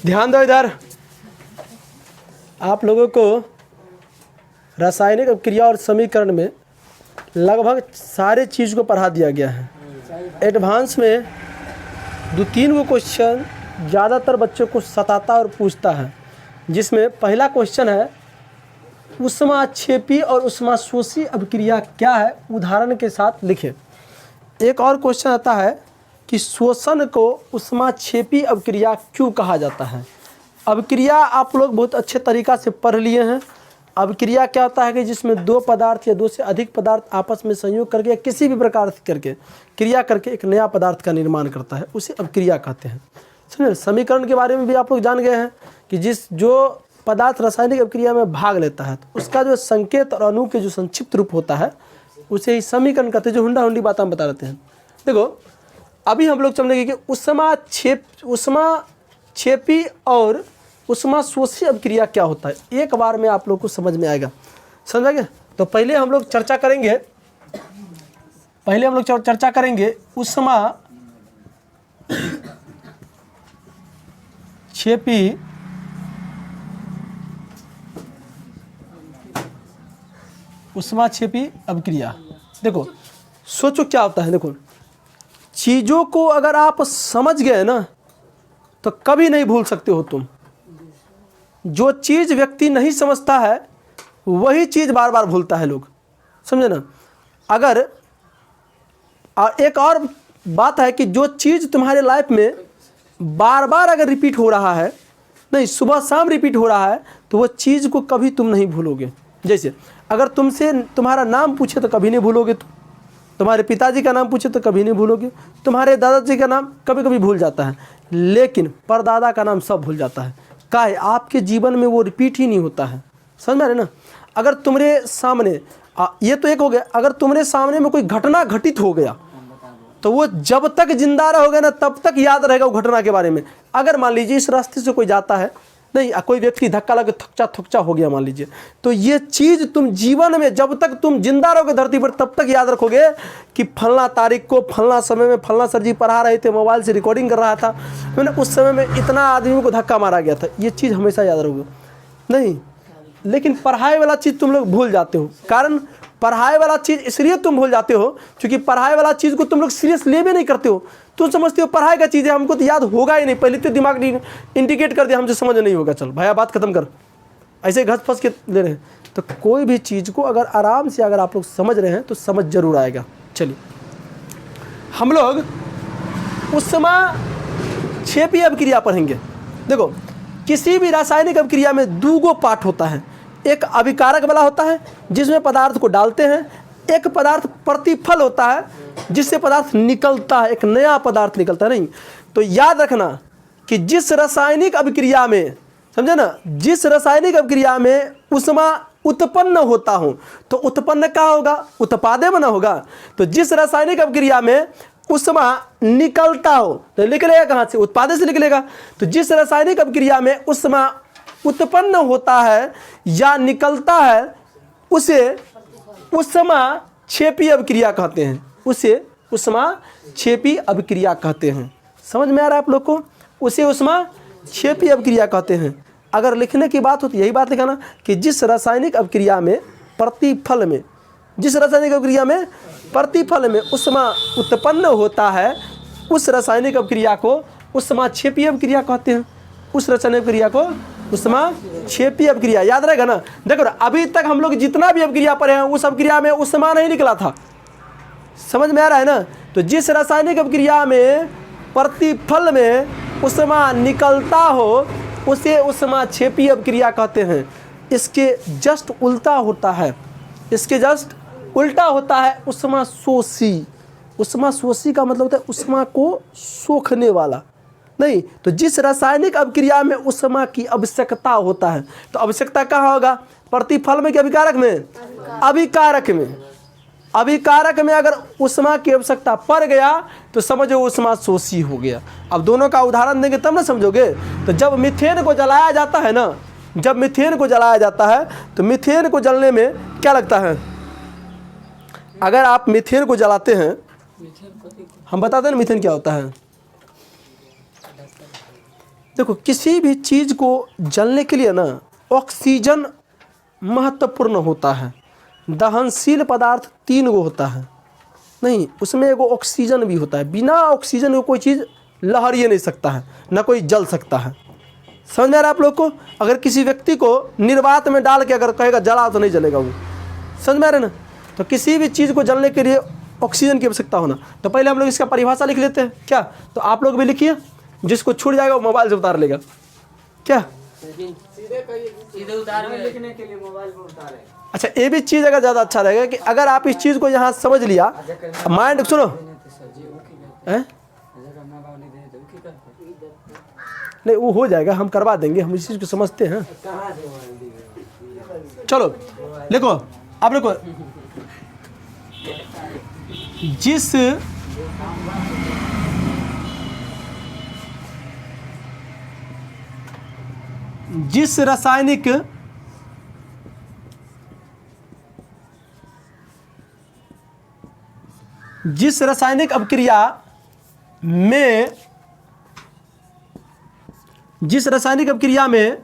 ध्यान दो इधर। आप लोगों को रासायनिक अभिक्रिया और समीकरण में लगभग सारे चीज़ को पढ़ा दिया गया है। एडवांस में 2-3 गो क्वेश्चन ज़्यादातर बच्चों को सताता और पूछता है, जिसमें पहला क्वेश्चन है ऊष्माक्षेपी और ऊष्माशोषी अभिक्रिया क्या है, उदाहरण के साथ लिखें। एक और क्वेश्चन आता है कि शोषण को ऊष्माक्षेपी अभिक्रिया क्यों कहा जाता है। अभिक्रिया आप लोग बहुत अच्छे तरीक़ा से पढ़ लिए हैं। अभिक्रिया क्या होता है कि जिसमें 2 पदार्थ या 2 से अधिक पदार्थ आपस में संयोग करके या किसी भी प्रकार से करके क्रिया करके एक नया पदार्थ का निर्माण करता है, उसे अभिक्रिया कहते हैं। समझे। समीकरण के बारे में भी आप लोग जान गए हैं कि जो पदार्थ रासायनिक अभिक्रिया में भाग लेता है तो उसका जो संकेत और अणु के जो संक्षिप्त रूप होता है उसे ही समीकरण कहते हैं, जो हुंडा हुंडी बात हम बता देते हैं। देखो अभी हम लोग समझेंगे कि ऊष्माक्षेपी और ऊष्माशोषी अभिक्रिया क्या होता है, एक बार में आप लोग को समझ में आएगा। समझ गए। तो पहले हम लोग चर्चा करेंगे ऊष्माक्षेपी अभिक्रिया। देखो सोचो क्या होता है। देखो चीज़ों को अगर आप समझ गए ना तो कभी नहीं भूल सकते हो तुम। जो चीज़ व्यक्ति नहीं समझता है वही चीज़ बार बार भूलता है लोग। समझे ना। अगर एक और बात है कि जो चीज़ तुम्हारे लाइफ में बार बार अगर रिपीट हो रहा है, नहीं सुबह शाम रिपीट हो रहा है, तो वो चीज़ को कभी तुम नहीं भूलोगे। जैसे अगर तुमसे तुम्हारा नाम पूछे तो कभी नहीं भूलोगे तुम, तुम्हारे पिताजी का नाम पूछे तो कभी नहीं भूलोगे, तुम्हारे दादाजी का नाम कभी कभी भूल जाता है, लेकिन परदादा का नाम सब भूल जाता है। काहे? आपके जीवन में वो रिपीट ही नहीं होता है। समझ में आ रहे ना। अगर तुम्हारे सामने ये तो एक हो गया, अगर तुम्हारे सामने में कोई घटना घटित हो गया तो वो जब तक जिंदा रहोगे ना तब तक याद रहेगा वो घटना के बारे में। अगर मान लीजिए इस रास्ते से कोई जाता है, नहीं कोई व्यक्ति धक्का लगे थुकचा हो गया मान लीजिए, तो ये चीज़ तुम जीवन में जब तक तुम जिंदा रहोगे धरती पर तब तक याद रखोगे कि फलना तारीख को फलना समय में फलना सर जी पढ़ा रहे थे, मोबाइल से रिकॉर्डिंग कर रहा था, मैंने उस समय में इतना आदमी को धक्का मारा गया था। ये चीज़ हमेशा याद रखोगे। नहीं, लेकिन पढ़ाई वाला चीज़ तुम लोग भूल जाते हो। कारण पढ़ाई वाला चीज़ इसलिए तुम भूल जाते हो क्योंकि पढ़ाई वाला चीज़ को तुम लोग सीरियस ले भी नहीं करते हो। तुम समझते हो पढ़ाई का चीज़ है, हमको तो याद होगा ही नहीं, पहले तो दिमाग इंडिकेट कर दिया हमसे समझ नहीं होगा, चल भैया बात खत्म कर, ऐसे घस फंस के ले रहे हैं। तो कोई भी चीज़ को अगर आराम से अगर आप लोग समझ रहे हैं तो समझ जरूर आएगा। चलिए हम लोग ऊष्माक्षेपी अभिक्रिया पढ़ेंगे। देखो किसी भी रासायनिक अभिक्रिया में 2 गो पार्ट होता है। एक अभिकारक वाला होता है जिसमें पदार्थ को डालते हैं, एक पदार्थ प्रतिफल होता है जिससे पदार्थ निकलता है, एक नया पदार्थ निकलता है। नहीं तो याद रखना कि जिस रासायनिक अभिक्रिया में, समझे ना, जिस रासायनिक अभिक्रिया में ऊष्मा उत्पन्न होता हो तो उत्पन्न क्या होगा, उत्पादे बना होगा। तो जिस रासायनिक अभिक्रिया में ऊष्मा निकलता हो तो निकलेगा कहाँ से, उत्पादे से निकलेगा। तो जिस रासायनिक अभिक्रिया में ऊष्मा उत्पन्न होता है या निकलता है उसे ऊष्माक्षेपी अभिक्रिया कहते हैं, उसे ऊष्माक्षेपी अभिक्रिया कहते हैं। समझ में आ रहा है आप लोग को, उसे ऊष्माक्षेपी अभिक्रिया कहते हैं। अगर लिखने की बात हो तो यही बात लिखाना कि जिस रासायनिक अभिक्रिया में प्रतिफल में, जिस रासायनिक अभिक्रिया में प्रतिफल में ऊष्मा उत्पन्न होता है उस रासायनिक अभिक्रिया को ऊष्माक्षेपी अभिक्रिया कहते हैं। उस रासायनिक अभिक्रिया को ऊष्माक्षेपी अभिक्रिया याद रहेगा ना। देखो अभी तक हम लोग जितना भी अभिक्रिया पढ़े हैं उस अभिक्रिया में ऊष्मा नहीं निकला था। समझ में आ रहा है ना। तो जिस रासायनिक अभिक्रिया में प्रतिफल में ऊष्मा निकलता हो उसे ऊष्माक्षेपी अभिक्रिया कहते हैं। इसके जस्ट उल्टा होता है, इसके जस्ट उल्टा होता है ऊष्माशोषी। ऊष्माशोषी का मतलब होता है ऊष्मा को सोखने वाला। नहीं तो जिस रासायनिक अभिक्रिया में ऊष्मा की आवश्यकता होता है तो आवश्यकता कहाँ होगा, प्रतिफल में कि अभिकारक में, अभिकारक में। अभिकारक में अगर ऊष्मा की आवश्यकता पड़ गया तो समझो ऊष्माशोषी हो गया। अब दोनों का उदाहरण देंगे तब ना समझोगे। तो जब मीथेन को जलाया जाता है ना, जब मीथेन को जलाया जाता है तो मीथेन को जलने में क्या लगता है, अगर आप मीथेन को जलाते हैं, हम बताते हैं ना मीथेन क्या होता है। देखो किसी भी चीज़ को जलने के लिए ना ऑक्सीजन महत्वपूर्ण होता है। दहनशील पदार्थ 3 गो होता है, नहीं उसमें एगो ऑक्सीजन भी होता है। बिना ऑक्सीजन को कोई चीज़ लहर ही नहीं सकता है, ना कोई जल सकता है। समझ में आ रहा है आप लोग को? अगर किसी व्यक्ति को निर्वात में डाल के अगर कहेगा जला तो नहीं जलेगा वो। समझ में आ रहा है ना? तो किसी भी चीज़ को जलने के लिए ऑक्सीजन की आवश्यकता होना। तो पहले हम लोग इसका परिभाषा लिख लेते हैं क्या? तो आप लोग भी लिखिए, जिसको छूट जाएगा वो मोबाइल से उतार लेगा क्या? सीधे उतार लिखने के लिए मोबाइल में उतारे। अच्छा ये भी चीज़ अगर ज़्यादा अच्छा रहेगा कि अगर आप इस चीज़ को यहाँ समझ लिया, माइंड सुनो हैं, नहीं वो हो जाएगा, हम करवा देंगे, हम इस चीज़ को समझते हैं। चलो लिखो, अब लिखो, जिस रासायनिक अभिक्रिया में जिस रासायनिक अभिक्रिया में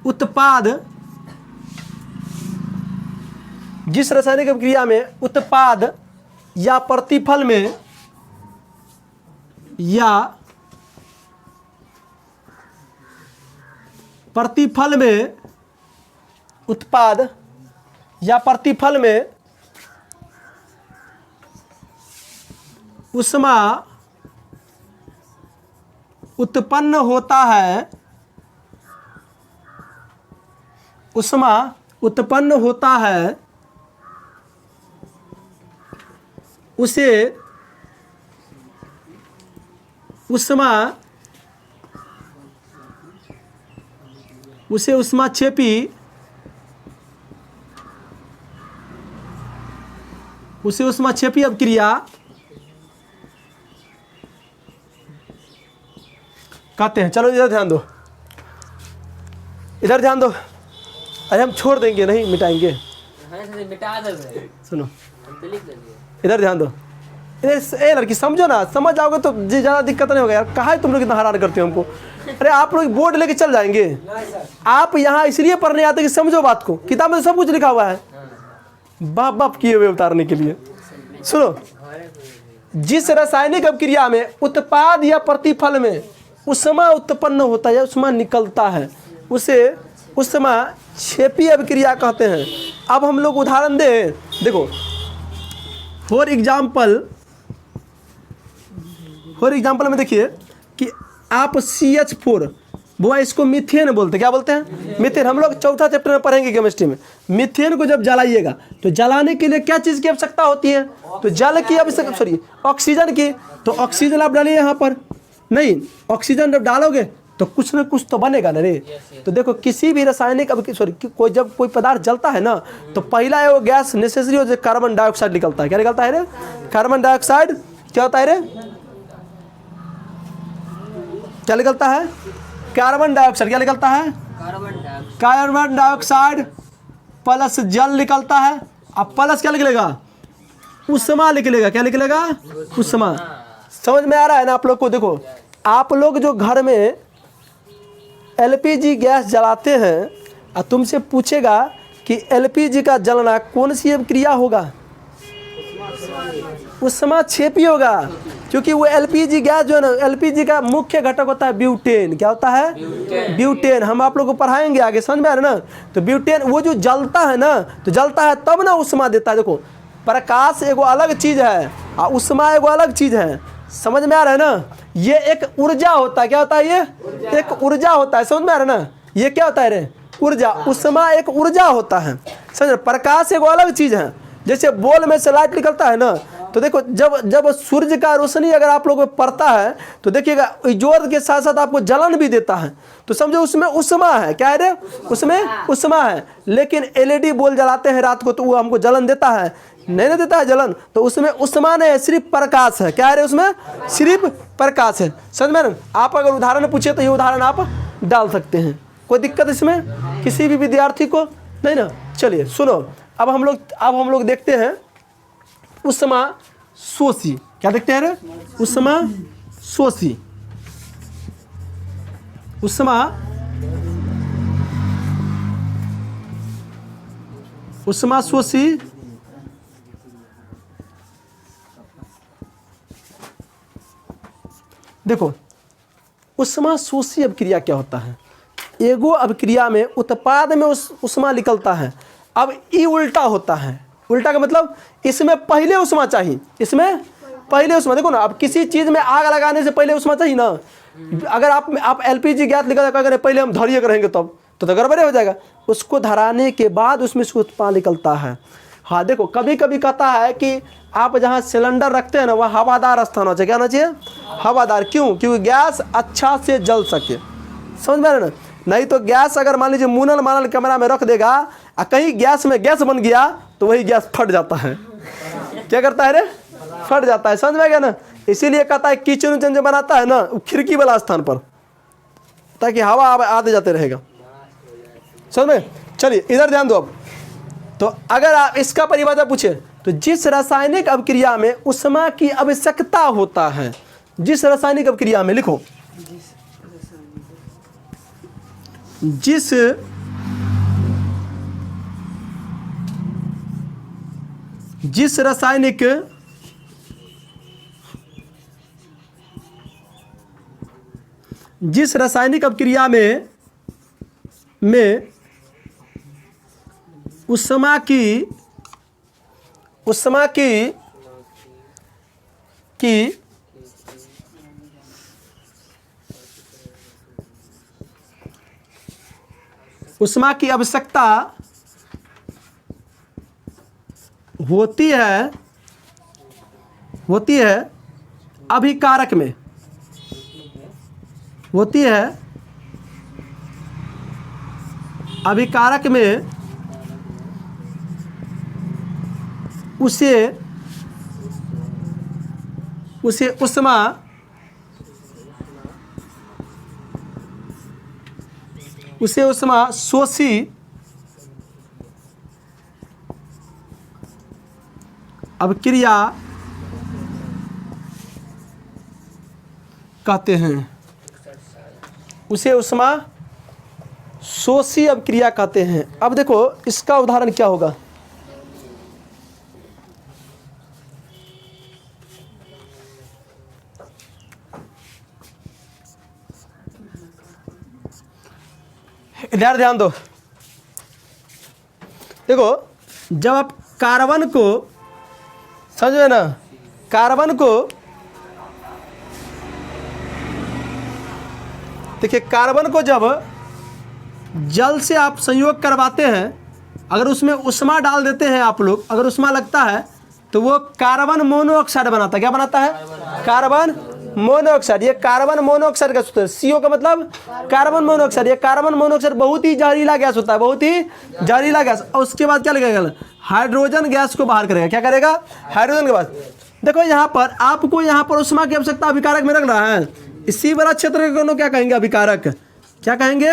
उत्पाद जिस रासायनिक अभिक्रिया में उत्पाद या प्रतिफल में उत्पाद या प्रतिफल में ऊष्मा उत्पन्न होता है, ऊष्मा उत्पन्न होता है, उसे ऊष्माक्षेपी अभिक्रिया कहते हैं। चलो इधर ध्यान दो, इधर ध्यान दो। अरे हम छोड़ देंगे, नहीं मिटाएंगे, मिटा दे। सुनो इधर ध्यान दो। ए लड़की समझो ना, समझ जाओगे तो ज़्यादा दिक्कत नहीं होगा यार। कहाँ है तुम लोग इतना हैरान करते हो हमको? अरे आप लोग बोर्ड लेके चल जाएंगे। आप यहाँ इसलिए पढ़ने आते कि समझो बात को, किताब में सब कुछ लिखा हुआ है, बाप बाप किए हुए उतारने के लिए। सुनो, जिस रासायनिक अभिक्रिया में उत्पाद या प्रतिफल में ऊष्मा उत्पन्न होता है, ऊष्मा निकलता है, उसे ऊष्माक्षेपी अभिक्रिया कहते हैं। अब हम लोग उदाहरण दें, देखो फॉर एग्जाम्पल में देखिए कि आप CH4 वो इसको मीथेन बोलते हैं। क्या बोलते हैं? मीथेन। हम लोग चौथा चैप्टर में पढ़ेंगे केमिस्ट्री में। मीथेन को जब जलाइएगा तो जलाने के लिए क्या चीज़ की आवश्यकता होती है? तो जल की आवश्यकता, सॉरी ऑक्सीजन की। तो ऑक्सीजन आप डालिए यहाँ पर, नहीं ऑक्सीजन जब डालोगे तो कुछ ना कुछ तो बनेगा ना रे। तो देखो किसी भी रासायनिक जब कोई पदार्थ जलता है ना तो पहला वो गैस नेसेसरी हो, कार्बन डाइऑक्साइड निकलता है। क्या निकलता है रे? Carbon dioxide. क्या होता है रे? क्या निकलता है? Carbon dioxide. क्या निकलता है? कार्बन डाइऑक्साइड प्लस जल निकलता है। अब प्लस क्या निकलेगा? ऊष्मा निकलेगा। क्या निकलेगा? ऊष्मा। समझ में आ रहा है ना आप लोग को? देखो आप लोग जो घर में LPG गैस जलाते हैं और तुमसे पूछेगा कि LPG का जलना कौन सी अभिक्रिया होगा? ऊष्माक्षेपी होगा, क्योंकि वो LPG गैस जो है ना, LPG का मुख्य घटक होता है ब्यूटेन। क्या होता है? ब्यूटेन। हम आप लोग को पढ़ाएंगे आगे, समझ में आ रहा है ना? तो ब्यूटेन वो जो जलता है ना, तो जलता है तब ना ऊष्मा देता है। देखो प्रकाश एगो अलग चीज़ है और ऊष्मा एगो अलग चीज़ है। समझ में आ रहा है ना? ये एक ऊर्जा होता है। क्या होता है? ये एक ऊर्जा होता है। समझ में आ रहा है ना? ये क्या होता है रे? ऊर्जा। ऊष्मा एक ऊर्जा होता है। समझ? प्रकाश एगो अलग चीज़ है। जैसे बॉल में से लाइट निकलता है ना, तो देखो जब सूर्य का रोशनी अगर आप लोगों पे पड़ता है तो देखिएगा जोर के साथ साथ आपको जलन भी देता है। तो समझो उसमें ऊष्मा है। क्या है रे? उसमें ऊष्मा है। लेकिन LED बॉल जलाते हैं रात को तो वो हमको जलन देता है? नहीं देता है जलन। तो उसमें ऊष्मा नहीं है, सिर्फ प्रकाश है। क्या है रे? उसमें सिर्फ प्रकाश है। समझ में? आप अगर उदाहरण पूछे तो ये उदाहरण आप डाल सकते हैं, कोई दिक्कत इसमें किसी भी विद्यार्थी को नहीं ना? चलिए सुनो, अब हम लोग देखते हैं ऊष्मा शोषी। क्या क्या देखते हैं रे? उष्मा शोषी, उष्मा शोषी देखो उष्मा शोषी अभिक्रिया क्या होता है? एगो अभिक्रिया में उत्पाद में उष्मा निकलता है। अब ये उल्टा होता है। उल्टा का मतलब इसमें पहले उष्मा चाहिए, इसमें पहले उष्मा। देखो ना, अब किसी चीज़ में आग लगाने से पहले उष्मा चाहिए ना। अगर आप LPG गैस निकल कर पहले हम धरिए रहेंगे तब तो गड़बड़े हो जाएगा। उसको धराने के बाद उसमें से उत्पाद निकलता है। हाँ देखो, कभी कभी कहता है कि आप जहाँ सिलेंडर रखते हैं ना वहाँ हवादार स्थान होना चाहिए। क्या होना चाहिए? हवादार। क्यों? क्योंकि गैस अच्छा से जल सके। समझ में आ रहा है ना? नहीं तो गैस अगर मान लीजिए मुनल मानल कमरा में रख देगा और कहीं गैस में गैस बन गया तो वही गैस फट जाता है। क्या करता है रे? फट जाता है। समझ में आ गया ना? इसीलिए कहता है किचन उचन जो बनाता है ना खिड़की वाला स्थान पर, ताकि हवा आते जाते रहेगा। समझ में? चलिए इधर ध्यान दो। अब तो अगर आप इसका परिभाषा पूछे तो जिस रासायनिक अभिक्रिया में उष्मा की आवश्यकता होता है, जिस रासायनिक अभिक्रिया में, लिखो जिस रासायनिक अभिक्रिया में उष्मा की आवश्यकता होती है अभिकारक में, होती है अभिकारक में, उसे उष्मा शोषी अभिक्रिया कहते हैं। उसे उष्मा शोषी अभिक्रिया कहते हैं। अब देखो इसका उदाहरण क्या होगा। इधर ध्यान दो। देखो जब आप कार्बन को, समझे ना, कार्बन को देखिए, कार्बन को जब जल से आप संयोग करवाते हैं, अगर उसमें उष्मा डाल देते हैं आप लोग, अगर उष्मा लगता है तो वो कार्बन मोनोऑक्साइड बनाता है। क्या बनाता है? Carbon monoxide. ये कार्बन मोनोऑक्साइड का सूत्र है। CO का मतलब कार्बन मोनोऑक्साइड। ये कार्बन मोनोऑक्साइड बहुत ही जहरीला गैस होता है, बहुत ही जहरीला गैस। और उसके बाद क्या लगेगा? हाइड्रोजन गैस को बाहर करेगा। क्या करेगा? हाइड्रोजन के बाद देखो यहाँ पर आपको यहाँ पर उष्मा की आवश्यकता अभिकारक में रख रहा है। इसी वाला क्षेत्र को क्या कहेंगे? अभिकारक। क्या कहेंगे?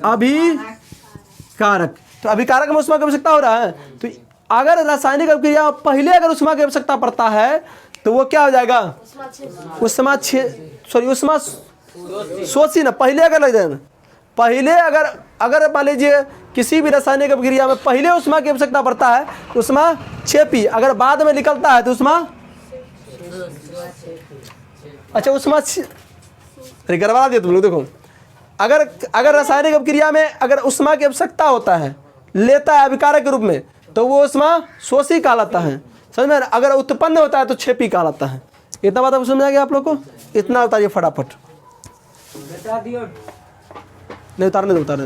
अभिकारक। तो अभिकारक में उष्मा की आवश्यकता हो रहा है। तो अगर रासायनिक अभिक्रिया पहले अगर उष्मा की आवश्यकता पड़ता है तो वो क्या हो जाएगा? उष्मा शोषी ना, पहले अगर लग जाए ना, पहले अगर मान लीजिए किसी भी रासायनिक अभिक्रिया में पहले उष्मा की आवश्यकता पड़ता है तो उष्मा क्षेपी, अगर बाद में निकलता है तो उष्मा, अच्छा उष्मा, अरे गड़बड़ा दिया तुम लोग। देखो अगर रासायनिक अभिक्रिया में अगर उष्मा की आवश्यकता होता है, लेता है अभिकारक के रूप में, तो वो उष्मा शोषी कहलाता है। समझ में? अगर उत्पन्न होता है तो क्षेपी कहलाता है। इतना बात अब समझ आ गया आप लोग को? इतना उतारिए फटाफट। नहीं उतारने दो, उतारने